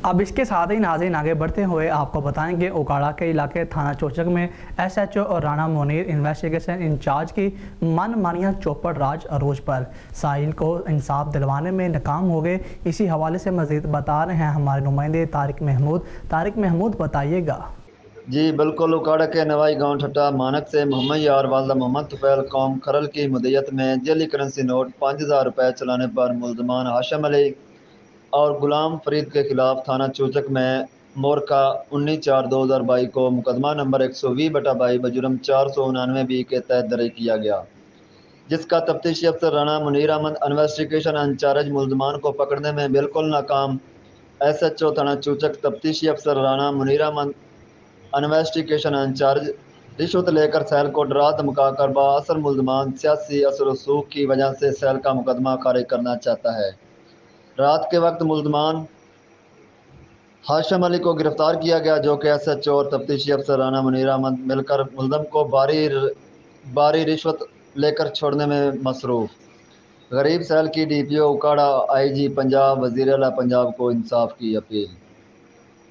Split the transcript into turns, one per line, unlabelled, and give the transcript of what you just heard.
अब इसके साथ ही नाज़रीन आगे बढ़ते हुए आपको बताएं कि ओकाड़ा के इलाके थाना चोचक में SHO और राणा मुनीर इन्वेस्टिगेशन इंचार्ज की मनमानियां चौपड़ राज अरूज पर साहिल को इंसाफ दिलवाने में नाकाम हो गए। इसी हवाले से मज़ीद बता रहे हैं हमारे नुमाइंदे तारिक महमूद। तारिक महमूद, बताइएगा।
जी बिल्कुल, उकाड़ा के नवाई गांव ठट्टा मानक से मोहम्मद यार वालदा मोहम्मद तुफैल कौम खरल की मुद्दत में जेली करेंसी नोट 5000 रुपये चलाने पर मुल्ज़मान हाशिम अली और गुलाम फरीद के खिलाफ थाना चोचक में मोरका 19/4/2022 को मुकदमा नंबर 120/22 बजुर्म 499B के तहत दर्ज किया गया, जिसका तफ्तीशी अफसर राणा मुनीर अहमद इन्वेस्टिगेशन इंचार्ज मुल्ज़मान को पकड़ने में बिल्कुल नाकाम। SHO थाना चोचक तफ्तीशी अफसर राणा मुनीर अहमद इन्वेस्टिगेशन इंचार्ज रिश्वत लेकर सैल को डरा धमका कर बाअसर मुल्ज़मान सियासी असर रसूख की वजह से सैल का मुकदमा खारिज करना चाहता है। रात के वक्त मुल्ज़मान हाशिम अली को गिरफ्तार किया गया, जो कि SHO और तफ्तीशी अफसर राना मुनीर अहमद मिलकर मुल्ज़म को बारी रिश्वत लेकर छोड़ने में मसरूफ़। गरीब सैल की DPO उकाड़ा IG पंजाब वज़ीर आला पंजाब को इंसाफ की अपील।